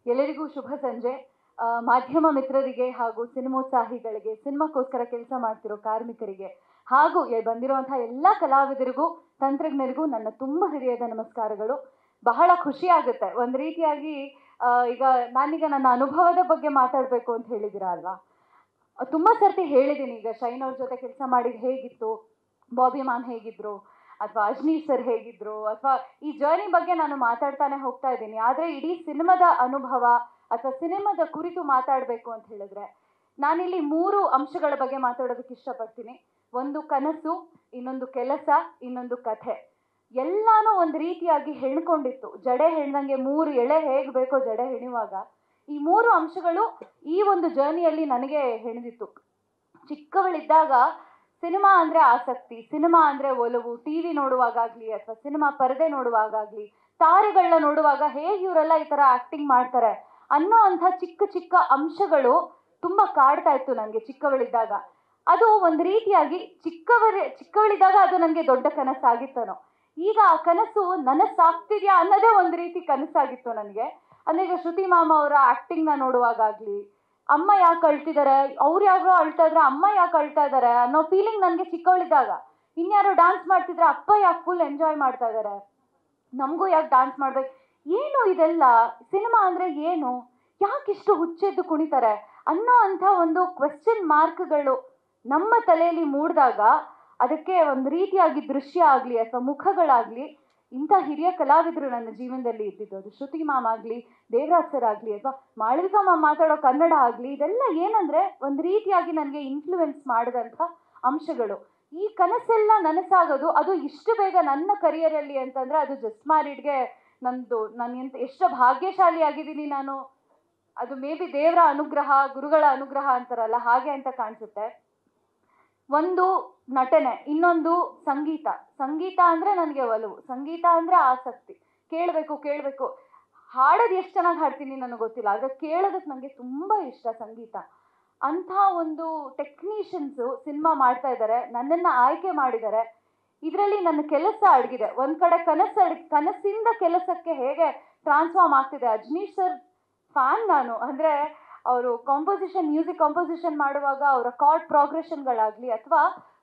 ಎಲ್ಲರಿಗೂ ಶುಭ ಸಂಜೆ. ಮಾಧ್ಯಮ ಮಿತ್ರರಿಗೆ ಹಾಗೂ ಸಿನಿಮೋತ್ಸಾಹಿಗಳಿಗೆ, ಸಿನಿಮಾಕ್ಕೋಸ್ಕರ ಕೆಲಸ ಮಾಡ್ತಿರೋ ಕಾರ್ಮಿಕರಿಗೆ ಹಾಗೂ ಬಂದಿರುವಂತಹ ಎಲ್ಲ ಕಲಾವಿದರಿಗೂ ತಂತ್ರಜ್ಞರಿಗೂ ನನ್ನ ತುಂಬ ಹೃದಯದ ನಮಸ್ಕಾರಗಳು. ಬಹಳ ಖುಷಿ ಆಗುತ್ತೆ. ಒಂದು ರೀತಿಯಾಗಿ ಈಗ ನಾನೀಗ ನನ್ನ ಅನುಭವದ ಬಗ್ಗೆ ಮಾತಾಡಬೇಕು ಅಂತ ಹೇಳಿದ್ದೀರಾ ಅಲ್ವಾ. ತುಂಬ ಸರ್ತಿ ಹೇಳಿದ್ದೀನಿ, ಈಗ ಶೈನ್ ಅವ್ರ ಜೊತೆ ಕೆಲಸ ಮಾಡಿದ ಹೇಗಿತ್ತು, ಬಾಬಿ ಮ್ಯಾಮ್ ಹೇಗಿದ್ರು, ಅಥವಾ ಅಜ್ನೀಶ್ ಸರ್ ಹೇಗಿದ್ರು, ಅಥವಾ ಈ ಜರ್ನಿ ಬಗ್ಗೆ ನಾನು ಮಾತಾಡ್ತಾನೆ ಹೋಗ್ತಾ ಇದ್ದೀನಿ. ಆದರೆ ಇಡೀ ಸಿನಿಮಾದ ಅನುಭವ ಅಥವಾ ಸಿನಿಮಾದ ಕುರಿತು ಮಾತಾಡಬೇಕು ಅಂತ ಹೇಳಿದ್ರೆ ನಾನಿಲ್ಲಿ 3 ಅಂಶಗಳ ಬಗ್ಗೆ ಮಾತಾಡೋದಕ್ಕೆ ಇಷ್ಟಪಡ್ತೀನಿ. ಒಂದು ಕನಸು, ಇನ್ನೊಂದು ಕೆಲಸ, ಇನ್ನೊಂದು ಕಥೆ. ಎಲ್ಲಾನು ಒಂದು ರೀತಿಯಾಗಿ ಹೆಣ್ಕೊಂಡಿತ್ತು. ಜಡೆ ಹೆಣ್ದಂಗೆ 3 ಎಳೆ ಹೇಗೆ ಬೇಕೋ ಜಡೆ ಹೆಣುವಾಗ ಈ 3 ಅಂಶಗಳು ಈ ಒಂದು ಜರ್ನಿಯಲ್ಲಿ ನನಗೆ ಹೆಣೆದಿತ್ತು. ಚಿಕ್ಕವಳಿದ್ದಾಗ ಸಿನಿಮಾ ಅಂದರೆ ಆಸಕ್ತಿ, ಸಿನಿಮಾ ಅಂದರೆ ಒಲವು, ಟಿವಿ ನೋಡುವಾಗಲಿ ಅಥವಾ ಸಿನಿಮಾ ಪರದೆ ನೋಡುವಾಗಲಿ, ತಾರೆಗಳನ್ನ ನೋಡುವಾಗ ಹೇಗೆ ಇವರೆಲ್ಲ ಈ ಥರ ಆ್ಯಕ್ಟಿಂಗ್ ಮಾಡ್ತಾರೆ ಅನ್ನೋ ಅಂಥ ಚಿಕ್ಕ ಚಿಕ್ಕ ಅಂಶಗಳು ತುಂಬ ಕಾಡ್ತಾ ಇತ್ತು ನನಗೆ ಚಿಕ್ಕವಳಿದ್ದಾಗ. ಅದು ಒಂದು ರೀತಿಯಾಗಿ ಚಿಕ್ಕವಳಿದ್ದಾಗ ಅದು ನನಗೆ ದೊಡ್ಡ ಕನಸಾಗಿತ್ತನೋ. ಈಗ ಆ ಕನಸು ನನಸಾಗ್ತಿದ್ಯಾ ಅನ್ನೋದೇ ಒಂದು ರೀತಿ ಕನಸಾಗಿತ್ತು ನನಗೆ. ಅಂದರೆ ಈಗ ಶ್ರುತಿ ಮಾಮ ಅವರ ಆ್ಯಕ್ಟಿಂಗ್ನ ನೋಡುವಾಗಲಿ, ಅಮ್ಮ ಯಾಕೆ ಅಳ್ತಿದ್ದಾರೆ, ಅವ್ರು ಯಾರೋ ಅಳ್ತಾ ಇದ್ರೆ ಅಮ್ಮ ಯಾಕೆ ಅಳ್ತಾ ಇದ್ದಾರೆ ಅನ್ನೋ ಫೀಲಿಂಗ್ ನನಗೆ ಚಿಕ್ಕವಳಿದ್ದಾಗ. ಇನ್ಯಾರೋ ಡ್ಯಾನ್ಸ್ ಮಾಡ್ತಿದ್ರೆ ಅಪ್ಪ ಯಾಕೆ ಫುಲ್ ಎಂಜಾಯ್ ಮಾಡ್ತಾ ಇದ್ದಾರೆ, ನಮಗೂ ಯಾಕೆ ಡ್ಯಾನ್ಸ್ ಮಾಡ್ಬೇಕು, ಏನು ಇದೆಲ್ಲ, ಸಿನಿಮಾ ಅಂದರೆ ಏನು, ಯಾಕಿಷ್ಟು ಹುಚ್ಚೆದ್ದು ಕುಣಿತಾರೆ ಅನ್ನೋ ಅಂಥ ಒಂದು ಕ್ವೆಶ್ಚನ್ ಮಾರ್ಕ್ಗಳು ನಮ್ಮ ತಲೆಯಲ್ಲಿ ಮೂಡಿದಾಗ ಅದಕ್ಕೆ ಒಂದು ರೀತಿಯಾಗಿ ದೃಶ್ಯ ಆಗಲಿ ಅಥವಾ ಮುಖಗಳಾಗಲಿ ಇಂಥ ಹಿರಿಯ ಕಲಾವಿದರು ನನ್ನ ಜೀವನದಲ್ಲಿ ಇದ್ದಿದ್ದು. ಅದು ಶ್ರುತಿ ಮ್ಯಾಮ್ ಆಗಲಿ, ದೇವರಾಜ್ ಸರ್ ಆಗಲಿ, ಅಥವಾ ಮಾಳವಿಕಾ ಮ್ಯಾಮ್ ಮಾತಾಡೋ ಕನ್ನಡ ಆಗಲಿ, ಇದೆಲ್ಲ ಏನಂದರೆ ಒಂದು ರೀತಿಯಾಗಿ ನನಗೆ ಇನ್ಫ್ಲೂಯೆನ್ಸ್ ಮಾಡಿದಂಥ ಅಂಶಗಳು. ಈ ಕನಸೆಲ್ಲ ನನಸಾಗೋದು ಅದು ಇಷ್ಟು ಬೇಗ ನನ್ನ ಕರಿಯರಲ್ಲಿ ಅಂತಂದರೆ ಅದು ಜಸ್ಟ್ ಮ್ಯಾರಿಡ್ಗೆ ನಾನು ಎಷ್ಟು ಭಾಗ್ಯಶಾಲಿ ಆಗಿದ್ದೀನಿ ನಾನು. ಅದು ಮೇ ಬಿ ದೇವರ ಅನುಗ್ರಹ, ಗುರುಗಳ ಅನುಗ್ರಹ ಅಂತಾರಲ್ಲ ಹಾಗೆ ಅಂತ ಕಾಣಿಸುತ್ತೆ. ಒಂದು ನಟನೆ, ಇನ್ನೊಂದು ಸಂಗೀತ. ಸಂಗೀತ ಅಂದರೆ ನನಗೆ ಒಲವು, ಸಂಗೀತ ಅಂದರೆ ಆಸಕ್ತಿ. ಕೇಳಬೇಕು ಹಾಡೋದು ಎಷ್ಟು ಚೆನ್ನಾಗಿ ಹಾಡ್ತೀನಿ ನನಗೆ ಗೊತ್ತಿಲ್ಲ, ಆದರೆ ಕೇಳೋದಕ್ಕೆ ನನಗೆ ತುಂಬ ಇಷ್ಟ ಸಂಗೀತ. ಅಂಥ ಒಂದು ಟೆಕ್ನಿಷಿಯನ್ಸು ಸಿನಿಮಾ ಮಾಡ್ತಾ ಇದ್ದಾರೆ, ನನ್ನನ್ನು ಆಯ್ಕೆ ಮಾಡಿದ್ದಾರೆ. ಇದರಲ್ಲಿ ನನ್ನ ಕೆಲಸ ಅಡಗಿದೆ. ಒಂದು ಕಡೆ ಕನಸಿಂದ ಕೆಲಸಕ್ಕೆ ಹೇಗೆ ಟ್ರಾನ್ಸ್ಫಾರ್ಮ್ ಆಗ್ತಿದೆ. ಅಜ್ನೀಶ್ ಸರ್ ಫ್ಯಾನ್ ನಾನು. ಅಂದರೆ ಅವರು ಮ್ಯೂಸಿಕ್ ಕಾಂಪೋಸಿಷನ್ ಮಾಡುವಾಗ ಅವರ ಕಾರ್ಡ್ ಪ್ರೋಗ್ರೆಷನ್ಗಳಾಗಲಿ ಅಥವಾ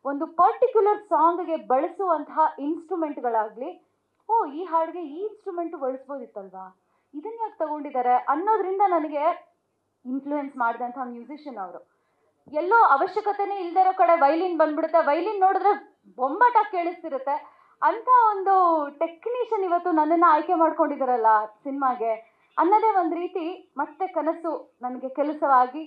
ಒಂದು ಪರ್ಟಿಕ್ಯುಲರ್ ಸಾಂಗ್ಗೆ ಬಳಸುವಂತಹ ಇನ್ಸ್ಟ್ರೂಮೆಂಟ್ಗಳಾಗಲಿ, ಈ ಹಾಡಿಗೆ ಈ ಇನ್ಸ್ಟ್ರೂಮೆಂಟು ಬಳಸ್ಬೋದಿತ್ತಲ್ವಾ, ಇದನ್ನ ಯಾಕೆ ತಗೊಂಡಿದ್ದಾರೆ ಅನ್ನೋದ್ರಿಂದ ನನಗೆ ಇನ್ಫ್ಲೂಯೆನ್ಸ್ ಮಾಡಿದಂಥ ಮ್ಯೂಸಿಷಿಯನ್ ಅವರು. ಎಲ್ಲೋ ಅವಶ್ಯಕತೆನೇ ಇಲ್ದೇ ಇರೋ ಕಡೆ ವೈಲಿನ್ ಬಂದ್ಬಿಡುತ್ತೆ, ವೈಲಿನ್ ನೋಡಿದ್ರೆ ಬೊಂಬಾಟಾಗಿ ಕೇಳಿಸ್ತಿರುತ್ತೆ. ಅಂಥ ಒಂದು ಟೆಕ್ನಿಷಿಯನ್ ಇವತ್ತು ನನ್ನನ್ನು ಆಯ್ಕೆ ಮಾಡ್ಕೊಂಡಿದ್ದಾರಲ್ಲ ಸಿನಿಮಾಗೆ ಅನ್ನೋದೇ ಒಂದು ರೀತಿ ಮತ್ತೆ ಕನಸು ನನಗೆ ಕೆಲಸವಾಗಿ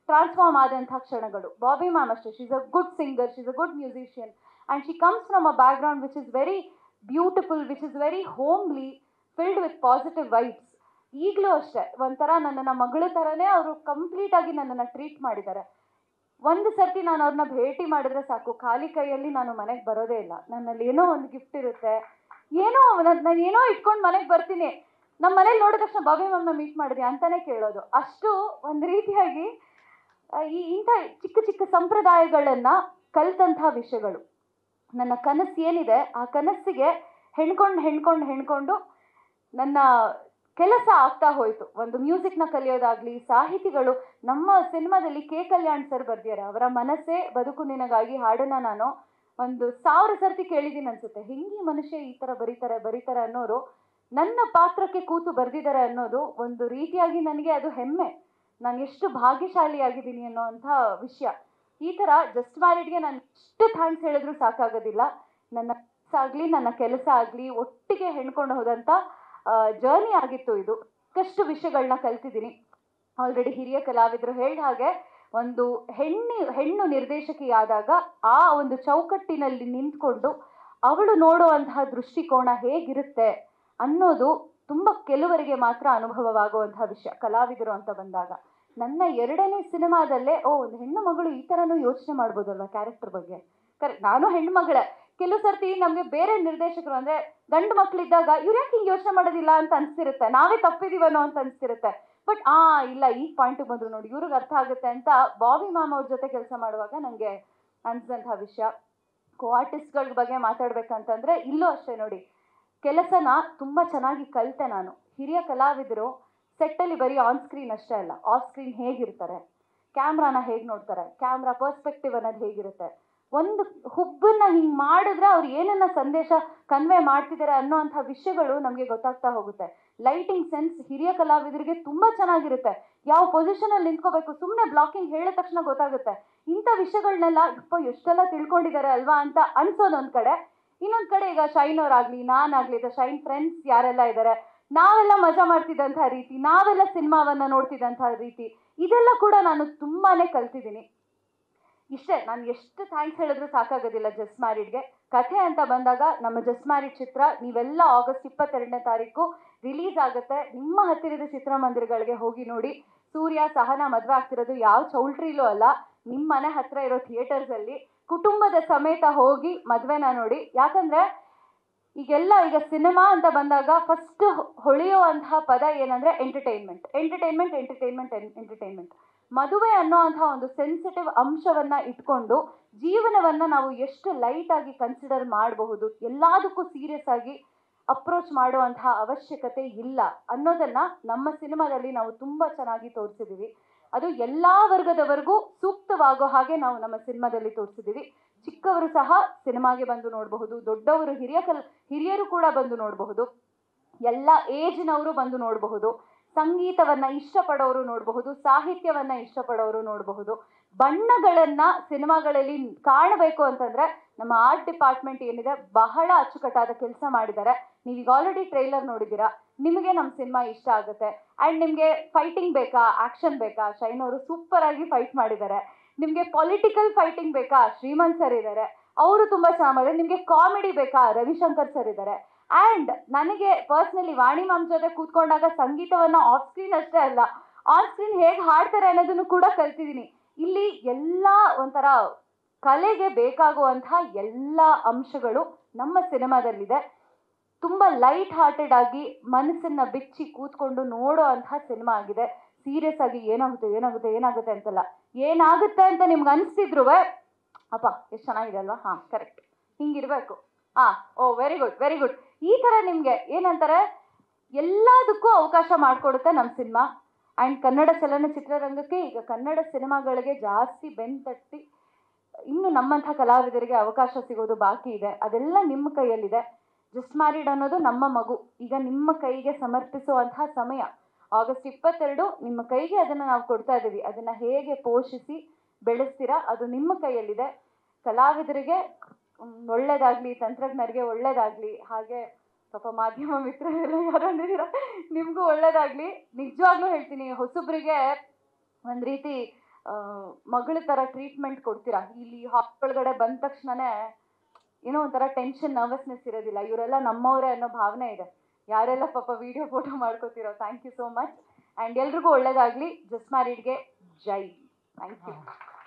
ಟ್ರಾನ್ಸ್ಫಾರ್ಮ್ ಆದಂಥ ಕ್ಷಣಗಳು. ಬಾಬಿ ಮ್ಯಾಮ್ ಅಷ್ಟೇ, she is a good singer, she is a good musician and she comes from a background which is very beautiful, which is very homely, filled with positive vibes. ಈಗಲೂ ಅಷ್ಟೇ ಒಂಥರ ನನ್ನನ್ನು ಮಗಳ ಥರನೇ ಅವರು ಕಂಪ್ಲೀಟಾಗಿ ನನ್ನನ್ನು ಟ್ರೀಟ್ ಮಾಡಿದ್ದಾರೆ. ಒಂದು ಸರ್ತಿ ನಾನು ಅವ್ರನ್ನ ಭೇಟಿ ಮಾಡಿದ್ರೆ ಸಾಕು, ಖಾಲಿ ಕೈಯಲ್ಲಿ ನಾನು ಮನೆಗೆ ಬರೋದೇ ಇಲ್ಲ. ನನ್ನಲ್ಲಿ ಏನೋ ಒಂದು ಗಿಫ್ಟ್ ಇರುತ್ತೆ, ನಾನು ಏನೋ ಇಟ್ಕೊಂಡು ಮನೆಗೆ ಬರ್ತೀನಿ. ನಮ್ಮ ಮನೇಲಿ ನೋಡಿದ ತಕ್ಷಣ ಬಾಬಿ ಮ್ಯಾಮ್ನ ಮೀಟ್ ಮಾಡಿದೆ ಅಂತಾನೆ ಕೇಳೋದು. ಅಷ್ಟು ಒಂದು ರೀತಿಯಾಗಿ ಇಂಥ ಚಿಕ್ಕ ಚಿಕ್ಕ ಸಂಪ್ರದಾಯಗಳನ್ನು ಕಲಿತಂಥ ವಿಷಯಗಳು. ನನ್ನ ಕನಸು ಏನಿದೆ ಆ ಕನಸಿಗೆ ಹೆಣ್ಕೊಂಡು ನನ್ನ ಕೆಲಸ ಆಗ್ತಾ ಹೋಯಿತು. ಒಂದು ಮ್ಯೂಸಿಕ್ನ ಕಲಿಯೋದಾಗಲಿ, ಸಾಹಿತಿಗಳು ನಮ್ಮ ಸಿನಿಮಾದಲ್ಲಿ ಕೆ ಕಲ್ಯಾಣ್ ಸರ್ ಬರ್ದಿದ್ದಾರೆ. ಅವರ ಮನಸ್ಸೇ ಬದುಕು ನಿನಗಾಗಿ ಹಾಡನ್ನು ನಾನು 1000 ಸರ್ತಿ ಕೇಳಿದ್ದೀನಿ ಅನ್ಸುತ್ತೆ. ಹಿಂಗೆ ಮನುಷ್ಯ ಈ ಥರ ಬರೀತಾರೆ ಅನ್ನೋರು ನನ್ನ ಪಾತ್ರಕ್ಕೆ ಕೂತು ಬರೆದಿದ್ದಾರೆ ಅನ್ನೋದು ಒಂದು ರೀತಿಯಾಗಿ ನನಗೆ ಅದು ಹೆಮ್ಮೆ. ನಾನು ಎಷ್ಟು ಭಾಗ್ಯಶಾಲಿಯಾಗಿದ್ದೀನಿ ಅನ್ನೋ ಅಂಥ ವಿಷಯ. ಈ ಥರ ಜಸ್ಟ್ ಮ್ಯಾರಿಡ್ಗೆ ನಾನು ಎಷ್ಟು ಥ್ಯಾಂಕ್ಸ್ ಹೇಳಿದ್ರು ಸಾಕಾಗೋದಿಲ್ಲ. ನನ್ನ ಆಗಲಿ ನನ್ನ ಕೆಲಸ ಆಗಲಿ ಒಟ್ಟಿಗೆ ಹೆಣ್ಕೊಂಡು ಹೋದಂಥ ಜರ್ನಿ ಆಗಿತ್ತು ಇದು. ಸಾಕಷ್ಟು ವಿಷಯಗಳನ್ನ ಕಲ್ತಿದ್ದೀನಿ. ಆಲ್ರೆಡಿ ಹಿರಿಯ ಕಲಾವಿದರು ಹೇಳಿದ ಹಾಗೆ ಒಂದು ಹೆಣ್ಣು ನಿರ್ದೇಶಕಿಯಾದಾಗ ಆ ಒಂದು ಚೌಕಟ್ಟಿನಲ್ಲಿ ನಿಂತ್ಕೊಂಡು ಅವಳು ನೋಡುವಂತಹ ದೃಷ್ಟಿಕೋನ ಹೇಗಿರುತ್ತೆ ಅನ್ನೋದು ತುಂಬ ಕೆಲವರಿಗೆ ಮಾತ್ರ ಅನುಭವವಾಗುವಂತಹ ವಿಷಯ ಕಲಾವಿದರು ಅಂತ ಬಂದಾಗ. ನನ್ನ 2ನೇ ಸಿನಿಮಾದಲ್ಲೇ ಒಂದು ಹೆಣ್ಣು ಮಗಳು ಈ ಥರನೂ ಯೋಚನೆ ಮಾಡ್ಬೋದಲ್ವ ಕ್ಯಾರೆಕ್ಟರ್ ಬಗ್ಗೆ. ನಾನು ಹೆಣ್ಣು ಮಗಳೇ. ಕೆಲವು ಸರ್ತಿ ನಮಗೆ ಬೇರೆ ನಿರ್ದೇಶಕರು ಅಂದರೆ ಗಂಡು ಮಕ್ಕಳಿದ್ದಾಗ ಇವ್ರು ಯಾಕೆ ಹಿಂಗೆ ಯೋಚನೆ ಮಾಡೋದಿಲ್ಲ ಅಂತ ಅನಿಸ್ತಿರುತ್ತೆ, ನಾವೇ ತಪ್ಪಿದೀವನೋ ಅಂತ ಅನಿಸ್ತಿರುತ್ತೆ. ಬಟ್ ಇಲ್ಲ, ಈಗ ಪಾಯಿಂಟಿಗೆ ಬಂದರು ನೋಡಿ, ಇವ್ರಿಗೆ ಅರ್ಥ ಆಗುತ್ತೆ ಅಂತ ಬಾಬಿ ಮ್ಯಾಮ್ ಅವ್ರ ಜೊತೆ ಕೆಲಸ ಮಾಡುವಾಗ ನನಗೆ ಅನಿಸಿದಂಥ ವಿಷಯ. ಆರ್ಟಿಸ್ಟ್ಗಳ ಬಗ್ಗೆ ಮಾತಾಡ್ಬೇಕಂತಂದರೆ ಇಲ್ಲೂ ಅಷ್ಟೇ ನೋಡಿ, ಕೆಲಸನ ತುಂಬ ಚೆನ್ನಾಗಿ ಕಲಿತೆ ನಾನು. ಹಿರಿಯ ಕಲಾವಿದರು ಸೆಟ್ಟಲ್ಲಿ ಬರೀ ಆನ್ ಸ್ಕ್ರೀನ್ ಅಷ್ಟೇ ಅಲ್ಲ, ಆಫ್ ಸ್ಕ್ರೀನ್ ಹೇಗಿರ್ತಾರೆ, ಕ್ಯಾಮ್ರಾನ ಹೇಗೆ ನೋಡ್ತಾರೆ, ಕ್ಯಾಮ್ರಾ ಪರ್ಸ್ಪೆಕ್ಟಿವ್ ಅನ್ನೋದು ಹೇಗಿರುತ್ತೆ, ಒಂದು ಹುಬ್ಬನ್ನ ಹಿಂಗೆ ಮಾಡಿದ್ರೆ ಅವ್ರು ಏನನ್ನ ಸಂದೇಶ ಕನ್ವೆ ಮಾಡ್ತಿದ್ದಾರೆ ಅನ್ನೋ ಅಂಥ ವಿಷಯಗಳು ನಮಗೆ ಗೊತ್ತಾಗ್ತಾ ಹೋಗುತ್ತೆ. ಲೈಟಿಂಗ್ ಸೆನ್ಸ್ ಹಿರಿಯ ಕಲಾವಿದರಿಗೆ ತುಂಬಾ ಚೆನ್ನಾಗಿರುತ್ತೆ. ಯಾವ ಪೊಸಿಷನಲ್ಲಿ ನಿಂತ್ಕೋಬೇಕು, ಸುಮ್ಮನೆ ಬ್ಲಾಕಿಂಗ್ ಹೇಳಿದ ತಕ್ಷಣ ಗೊತ್ತಾಗುತ್ತೆ. ಇಂಥ ವಿಷಯಗಳನ್ನೆಲ್ಲ ಎಷ್ಟೆಲ್ಲ ತಿಳ್ಕೊಂಡಿದ್ದಾರೆ ಅಲ್ವಾ ಅಂತ ಅನ್ಸೋದೊಂದು ಕಡೆ. ಇನ್ನೊಂದು ಕಡೆ ಈಗ ಶೈನ್ ಅವರಾಗ್ಲಿ, ನಾನಾಗ್ಲಿ, ಶೈನ್ ಫ್ರೆಂಡ್ಸ್ ಯಾರೆಲ್ಲ ಇದ್ದಾರೆ, ನಾವೆಲ್ಲ ಮಜಾ ಮಾಡ್ತಿದ್ದಂಥ ರೀತಿ, ನಾವೆಲ್ಲ ಸಿನಿಮಾವನ್ನ ನೋಡ್ತಿದ್ದಂಥ ರೀತಿ, ಇದೆಲ್ಲ ಕೂಡ ನಾನು ತುಂಬಾನೇ ಕಲ್ತಿದ್ದೀನಿ. ಇಷ್ಟೇ, ನಾನು ಎಷ್ಟು ಥ್ಯಾಂಕ್ಸ್ ಹೇಳಿದ್ರು ಸಾಕಾಗೋದಿಲ್ಲ ಜಸ್ಟ್ ಮ್ಯಾರಿಡ್ಗೆ. ಕಥೆ ಅಂತ ಬಂದಾಗ ನಮ್ಮ ಜಸ್ಟ್ ಮ್ಯಾರಿಡ್ ಚಿತ್ರ ನೀವೆಲ್ಲ ಆಗಸ್ಟ್ 22ನೇ ತಾರೀಕು ರಿಲೀಸ್ ಆಗುತ್ತೆ. ನಿಮ್ಮ ಹತ್ತಿರದ ಚಿತ್ರಮಂದಿರಗಳಿಗೆ ಹೋಗಿ ನೋಡಿ. ಸೂರ್ಯ ಸಹನಾ ಮದುವೆ ಆಗ್ತಿರೋದು ಯಾವ ಚೌಲ್ಟ್ರಿಲೂ ಅಲ್ಲ, ನಿಮ್ಮ ಮನೆ ಹತ್ರ ಇರೋ ಥಿಯೇಟರ್ಸಲ್ಲಿ ಕುಟುಂಬದ ಸಮೇತ ಹೋಗಿ ಮದುವೆನ ನೋಡಿ. ಯಾಕಂದ್ರೆ ಈಗ ಸಿನಿಮಾ ಅಂತ ಬಂದಾಗ ಫಸ್ಟ್ ಹೊಳೆಯುವಂತಹ ಪದ ಏನಂದ್ರೆ ಎಂಟರ್ಟೈನ್ಮೆಂಟ್, ಎಂಟರ್ಟೈನ್ಮೆಂಟ್, ಎಂಟರ್ಟೈನ್ಮೆಂಟ್, ಎಂಟರ್ಟೈನ್ಮೆಂಟ್. ಮದುವೆ ಅನ್ನೋ ಅಂತಹ ಒಂದು ಸೆನ್ಸಿಟಿವ್ ಅಂಶವನ್ನ ಇಟ್ಕೊಂಡು ಜೀವನವನ್ನ ನಾವು ಎಷ್ಟು ಲೈಟ್ ಆಗಿ ಕನ್ಸಿಡರ್ ಮಾಡಬಹುದು, ಎಲ್ಲದಕ್ಕೂ ಸೀರಿಯಸ್ ಆಗಿ ಅಪ್ರೋಚ್ ಮಾಡುವಂತಹ ಅವಶ್ಯಕತೆ ಇಲ್ಲ ಅನ್ನೋದನ್ನ ನಮ್ಮ ಸಿನಿಮಾದಲ್ಲಿ ನಾವು ತುಂಬಾ ಚೆನ್ನಾಗಿ ತೋರಿಸಿದೀವಿ. ಅದು ಎಲ್ಲಾ ವರ್ಗದವರೆಗೂ ಸೂಕ್ತವಾಗೋ ಹಾಗೆ ನಾವು ನಮ್ಮ ಸಿನಿಮಾದಲ್ಲಿ ತೋರಿಸಿದೀವಿ. ಚಿಕ್ಕವರು ಸಹ ಸಿನಿಮಾಗೆ ಬಂದು ನೋಡಬಹುದು, ದೊಡ್ಡವರು ಹಿರಿಯರು ಕೂಡ ಬಂದು ನೋಡಬಹುದು, ಎಲ್ಲ ಏಜ್ನವರು ಬಂದು ನೋಡಬಹುದು, ಸಂಗೀತವನ್ನ ಇಷ್ಟಪಡೋರು ನೋಡಬಹುದು, ಸಾಹಿತ್ಯವನ್ನ ಇಷ್ಟಪಡೋರು ನೋಡಬಹುದು. ಬಣ್ಣಗಳನ್ನ ಸಿನಿಮಾಗಳಲ್ಲಿ ಕಾಣಬೇಕು ಅಂತಂದ್ರೆ ನಮ್ಮ ಆರ್ಟ್ ಡಿಪಾರ್ಟ್ಮೆಂಟ್ ಏನಿದೆ ಬಹಳ ಅಚ್ಚುಕಟ್ಟಾದ ಕೆಲಸ ಮಾಡಿದ್ದಾರೆ. ನೀವೀಗ ಆಲ್ರೆಡಿ ಟ್ರೈಲರ್ ನೋಡಿದ್ದೀರಾ, ನಿಮಗೆ ನಮ್ಮ ಸಿನಿಮಾ ಇಷ್ಟ ಆಗುತ್ತೆ. ಆ್ಯಂಡ್ ನಿಮಗೆ ಫೈಟಿಂಗ್ ಬೇಕಾ, ಆಕ್ಷನ್ ಬೇಕಾ, ಶೈನ್ ಅವರು ಸೂಪರ್ ಆಗಿ ಫೈಟ್ ಮಾಡಿದ್ದಾರೆ. ನಿಮಗೆ ಪೊಲಿಟಿಕಲ್ ಫೈಟಿಂಗ್ ಬೇಕಾ, ಶ್ರೀಮಂತ್ ಸರ್ ಇದ್ದಾರೆ, ಅವರು ತುಂಬಾ ಚೆನ್ನಾಗಿ ಮಾಡಿದ್ದಾರೆ. ನಿಮಗೆ ಕಾಮಿಡಿ ಬೇಕಾ, ರವಿಶಂಕರ್ ಸರ್ ಇದ್ದಾರೆ. ಆ್ಯಂಡ್ ನನಗೆ ಪರ್ಸ್ನಲಿ ವಾಣಿ ಮ್ಯಾಮ್ ಜೊತೆ ಕೂತ್ಕೊಂಡಾಗ ಸಂಗೀತವನ್ನ ಆಫ್ ಸ್ಕ್ರೀನ್ ಅಷ್ಟೇ ಅಲ್ಲ, ಆನ್ ಸ್ಕ್ರೀನ್ ಹೇಗೆ ಹಾಡ್ತಾರೆ ಅನ್ನೋದನ್ನು ಕೂಡ ಕಲ್ತಿದ್ದೀನಿ. ಇಲ್ಲಿ ಎಲ್ಲ ಒಂಥರ ಕಲೆಗೆ ಬೇಕಾಗುವಂತಹ ಎಲ್ಲ ಅಂಶಗಳು ನಮ್ಮ ಸಿನಿಮಾದಲ್ಲಿದೆ. ತುಂಬಾ ಲೈಟ್ ಹಾರ್ಟೆಡ್ ಆಗಿ ಮನಸ್ಸನ್ನ ಬಿಚ್ಚಿ ಕೂತ್ಕೊಂಡು ನೋಡೋ ಅಂತಹ ಸಿನಿಮಾ ಆಗಿದೆ. ಸೀರಿಯಸ್ ಆಗಿ ಏನಾಗುತ್ತೆ ಅಂತಲ್ಲ, ಏನಾಗುತ್ತೆ ಅಂತ ನಿಮ್ಗೆ ಅನಿಸ್ತಿದ್ರು ಅಪ್ಪ ಎಷ್ಟು ಚೆನ್ನಾಗಿದೆ ಅಲ್ವಾ, ಹಾ ಕರೆಕ್ಟ್ ಹಿಂಗಿರ್ಬೇಕು, ವೆರಿ ಗುಡ್, ಈ ತರ ನಿಮ್ಗೆ ಏನಂತಾರೆ ಎಲ್ಲದಕ್ಕೂ ಅವಕಾಶ ಮಾಡಿಕೊಡುತ್ತೆ ನಮ್ಮ ಸಿನಿಮಾ. ಆ್ಯಂಡ್ ಕನ್ನಡ ಚಲನಚಿತ್ರರಂಗಕ್ಕೆ ಈಗ ಕನ್ನಡ ಸಿನಿಮಾಗಳಿಗೆ ಜಾಸ್ತಿ ಬೆನ್ತಟ್ಟಿ ಇನ್ನು ನಮ್ಮಂಥ ಕಲಾವಿದರಿಗೆ ಅವಕಾಶ ಸಿಗೋದು ಬಾಕಿ ಇದೆ. ಅದೆಲ್ಲ ನಿಮ್ಮ ಕೈಯಲ್ಲಿದೆ. ಜಸ್ಟ್ ಮ್ಯಾರಿಡ್ ಅನ್ನೋದು ನಮ್ಮ ಮಗು, ಈಗ ನಿಮ್ಮ ಕೈಗೆ ಸಮರ್ಪಿಸುವಂತಹ ಸಮಯ. ಆಗಸ್ಟ್ 22 ನಿಮ್ಮ ಕೈಗೆ ಅದನ್ನು ನಾವು ಕೊಡ್ತಾ ಇದ್ದೀವಿ. ಅದನ್ನು ಹೇಗೆ ಪೋಷಿಸಿ ಬೆಳೆಸ್ತೀರಾ ಅದು ನಿಮ್ಮ ಕೈಯಲ್ಲಿದೆ. ಕಲಾವಿದರಿಗೆ ಒಳ್ಳೇದಾಗಲಿ, ತಂತ್ರಜ್ಞರಿಗೆ ಒಳ್ಳೇದಾಗಲಿ, ಹಾಗೆ ಪಾಪ ಮಾಧ್ಯಮ ಮಿತ್ರರೆಲ್ಲ ಯಾರಂದಿದ್ದೀರಾ ನಿಮಗೂ ಒಳ್ಳೇದಾಗಲಿ. ನಿಜವಾಗ್ಲೂ ಹೇಳ್ತೀನಿ, ಹೊಸಬ್ರಿಗೆ ಒಂದು ರೀತಿ ಮಗಳ ಥರ ಟ್ರೀಟ್ಮೆಂಟ್ ಕೊಡ್ತೀರಾ. ಇಲ್ಲಿ ಒಳಗಡೆ ಬಂದ ತಕ್ಷಣನೇ ಏನೋ ಒಂಥರ ಟೆನ್ಷನ್, ನರ್ವಸ್ನೆಸ್ ಇರೋದಿಲ್ಲ. ಇವರೆಲ್ಲ ನಮ್ಮವರೇ ಅನ್ನೋ ಭಾವನೆ ಇದೆ. ಯಾರೆಲ್ಲ ಪಾಪ ವಿಡಿಯೋ ಫೋಟೋ ಮಾಡ್ಕೋತಿರೋ, thank you so much. And ಎಲ್ರಿಗೂ ಒಳ್ಳೇದಾಗಲಿ. ಜಸ್ಟ್ ಮ್ಯಾರಿಡ್ಗೆ ಜೈ. Thank you.